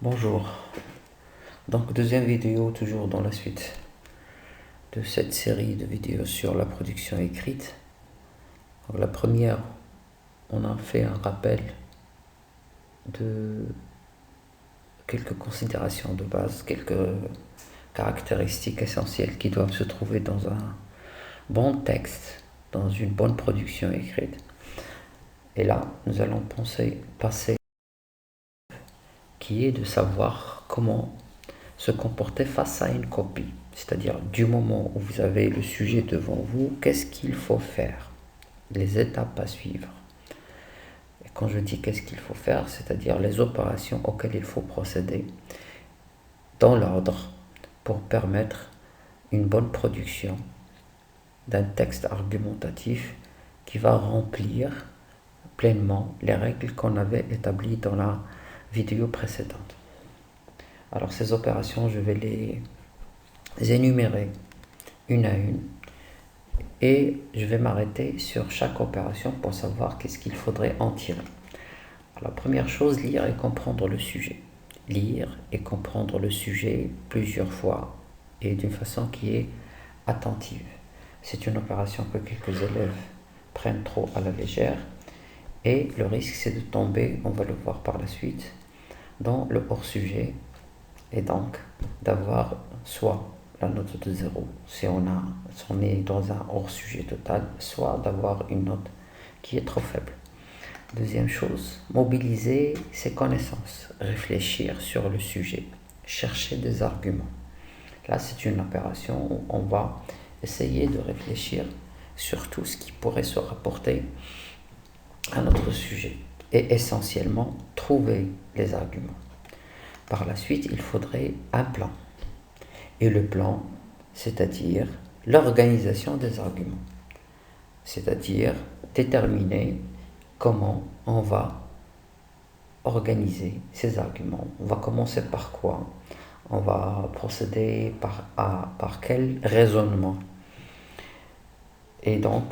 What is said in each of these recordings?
Bonjour, donc deuxième vidéo toujours dans la suite de cette série de vidéos sur la production écrite. Donc, la première, on a fait un rappel de quelques considérations de base, quelques caractéristiques essentielles qui doivent se trouver dans un bon texte, dans une bonne production écrite. Et là, nous allons passer qui est de savoir comment se comporter face à une copie. C'est-à-dire, du moment où vous avez le sujet devant vous, qu'est-ce qu'il faut faire? Les étapes à suivre. Et quand je dis qu'est-ce qu'il faut faire, c'est-à-dire les opérations auxquelles il faut procéder dans l'ordre pour permettre une bonne production d'un texte argumentatif qui va remplir pleinement les règles qu'on avait établies dans la vidéo précédente. Alors ces opérations, je vais les énumérer une à une et je vais m'arrêter sur chaque opération pour savoir qu'est-ce qu'il faudrait en tirer. Alors, la première chose, lire et comprendre le sujet. Lire et comprendre le sujet plusieurs fois et d'une façon qui est attentive. C'est une opération que quelques élèves prennent trop à la légère et le risque c'est de tomber, on va le voir par la suite, dans le hors-sujet et donc d'avoir soit la note de 0 si on est dans un hors-sujet total, soit d'avoir une note qui est trop faible. Deuxième chose, mobiliser ses connaissances, réfléchir sur le sujet, chercher des arguments. Là, c'est une opération où on va essayer de réfléchir sur tout ce qui pourrait se rapporter à notre sujet et essentiellement trouver les arguments. Par la suite, il faudrait un plan. Et le plan, c'est-à-dire l'organisation des arguments. C'est-à-dire déterminer comment on va organiser ces arguments. On va commencer par quoi? On va procéder par quel raisonnement? Et donc,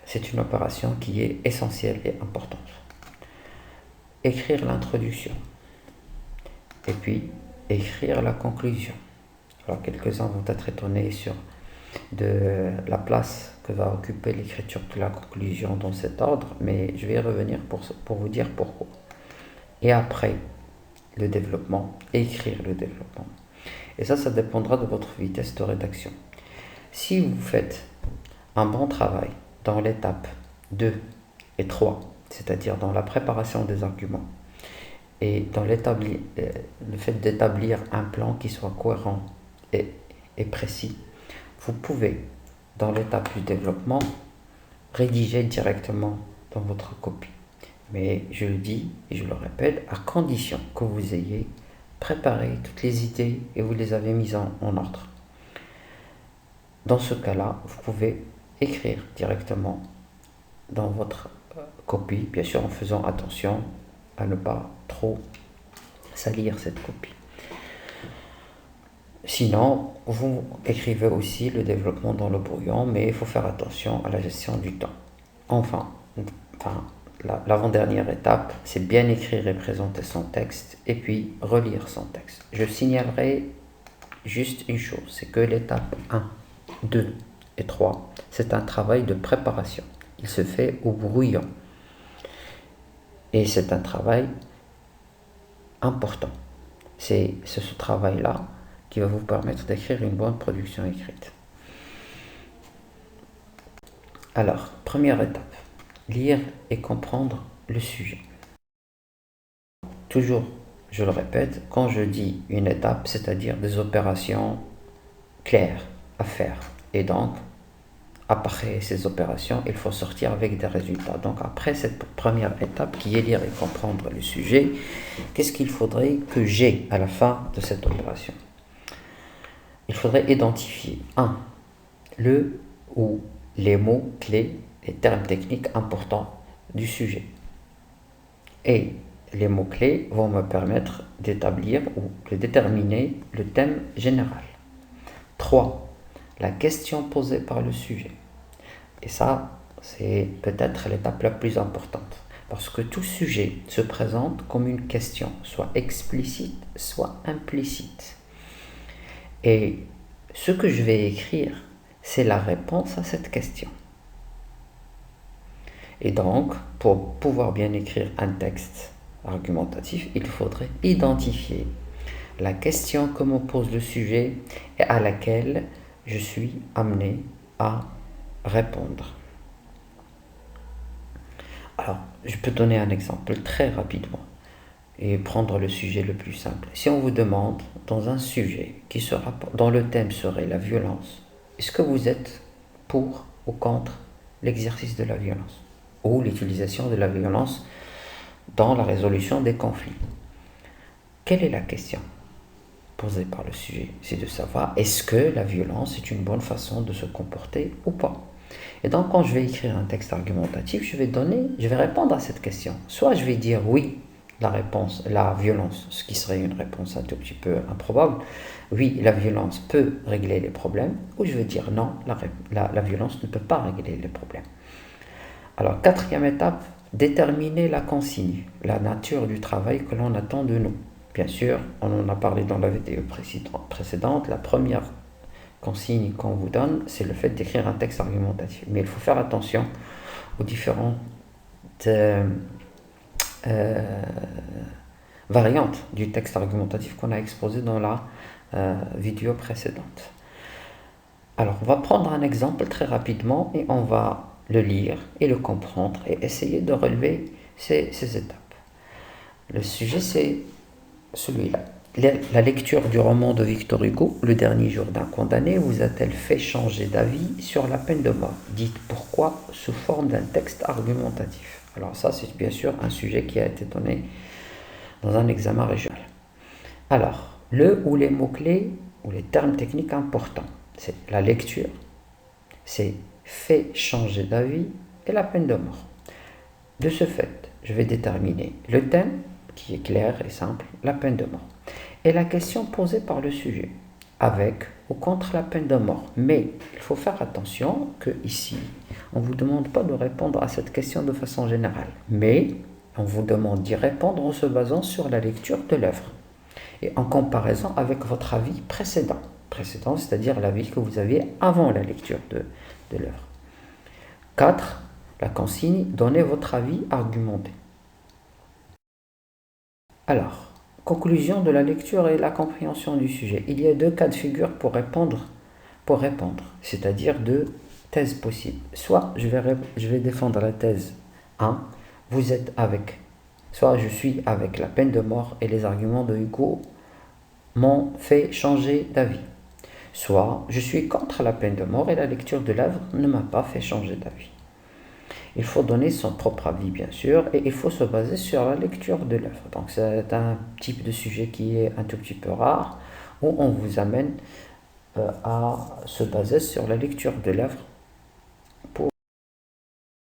c'est une opération qui est essentielle et importante. Écrire l'introduction. Et puis, écrire la conclusion. Alors, quelques-uns vont être étonnés de la place que va occuper l'écriture de la conclusion dans cet ordre, mais je vais y revenir pour vous dire pourquoi. Et après, le développement, écrire le développement. Et ça dépendra de votre vitesse de rédaction. Si vous faites un bon travail dans l'étape 2 et 3, c'est-à-dire dans la préparation des arguments, et dans le fait d'établir un plan qui soit cohérent et précis, vous pouvez, dans l'étape du développement, rédiger directement dans votre copie. Mais je le dis et je le répète, à condition que vous ayez préparé toutes les idées et vous les avez mises en ordre. Dans ce cas-là, vous pouvez écrire directement dans votre copie, bien sûr en faisant attention à ne pas trop salir cette copie. Sinon, vous écrivez aussi le développement dans le brouillon, mais il faut faire attention à la gestion du temps. Enfin, l'avant-dernière étape, c'est bien écrire et présenter son texte, et puis relire son texte. Je signalerai juste une chose, c'est que l'étape 1, 2 et 3, c'est un travail de préparation. Il se fait au brouillon. Et c'est un travail important. C'est ce travail-là qui va vous permettre d'écrire une bonne production écrite. Alors, première étape, lire et comprendre le sujet. Toujours, je le répète, quand je dis une étape, c'est-à-dire des opérations claires à faire. Et donc, après ces opérations, il faut sortir avec des résultats. Donc après cette première étape qui est lire et comprendre le sujet, qu'est-ce qu'il faudrait que j'ai à la fin de cette opération? Il faudrait identifier le ou les mots clés, les termes techniques importants du sujet. Et les mots clés vont me permettre d'établir ou de déterminer le thème général. 3. La question posée par le sujet. Et ça, c'est peut-être l'étape la plus importante. Parce que tout sujet se présente comme une question, soit explicite, soit implicite. Et ce que je vais écrire, c'est la réponse à cette question. Et donc, pour pouvoir bien écrire un texte argumentatif, il faudrait identifier la question que me pose le sujet et à laquelle je suis amené à répondre. Alors, je peux donner un exemple très rapidement et prendre le sujet le plus simple. Si on vous demande, dans un sujet dont le thème serait la violence, est-ce que vous êtes pour ou contre l'exercice de la violence ou l'utilisation de la violence dans la résolution des conflits? Quelle est la question posée par le sujet? C'est de savoir, est-ce que la violence est une bonne façon de se comporter ou pas? Et donc, quand je vais écrire un texte argumentatif, je vais répondre à cette question. Soit je vais dire oui, la violence, ce qui serait une réponse un tout petit peu improbable. Oui, la violence peut régler les problèmes. Ou je vais dire non, la violence ne peut pas régler les problèmes. Alors, quatrième étape, déterminer la consigne, la nature du travail que l'on attend de nous. Bien sûr, on en a parlé dans la vidéo précédente, la première consigne qu'on vous donne, c'est le fait d'écrire un texte argumentatif. Mais il faut faire attention aux différentes variantes du texte argumentatif qu'on a exposé dans la vidéo précédente. Alors, on va prendre un exemple très rapidement et on va le lire et le comprendre et essayer de relever ces étapes. Le sujet, c'est celui-là. La lecture du roman de Victor Hugo, Le dernier jour d'un condamné, vous a-t-elle fait changer d'avis sur la peine de mort? Dites pourquoi sous forme d'un texte argumentatif. Alors ça, c'est bien sûr un sujet qui a été donné dans un examen régional. Alors, le ou les mots-clés ou les termes techniques importants, c'est la lecture, c'est fait changer d'avis et la peine de mort. De ce fait, je vais déterminer le thème, qui est clair et simple, la peine de mort. Et la question posée par le sujet, avec ou contre la peine de mort. Mais il faut faire attention que ici, on ne vous demande pas de répondre à cette question de façon générale. Mais on vous demande d'y répondre en se basant sur la lecture de l'œuvre. Et en comparaison avec votre avis précédent. Précédent, c'est-à-dire l'avis que vous aviez avant la lecture de l'œuvre. 4. La consigne, donnez votre avis argumenté. Alors, conclusion de la lecture et la compréhension du sujet. Il y a 2 cas de figure pour répondre, c'est-à-dire 2 thèses possibles. Soit je vais défendre la thèse 1, vous êtes avec, soit je suis avec la peine de mort et les arguments de Hugo m'ont fait changer d'avis. Soit je suis contre la peine de mort et la lecture de l'œuvre ne m'a pas fait changer d'avis. Il faut donner son propre avis, bien sûr, et il faut se baser sur la lecture de l'œuvre. Donc c'est un type de sujet qui est un tout petit peu rare, où on vous amène à se baser sur la lecture de l'œuvre pour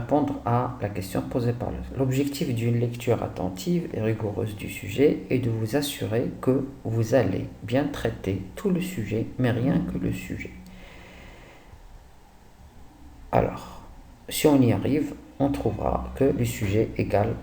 répondre à la question posée par l'œuvre. L'objectif d'une lecture attentive et rigoureuse du sujet est de vous assurer que vous allez bien traiter tout le sujet, mais rien que le sujet. Alors, si on y arrive, on trouvera que le sujet égale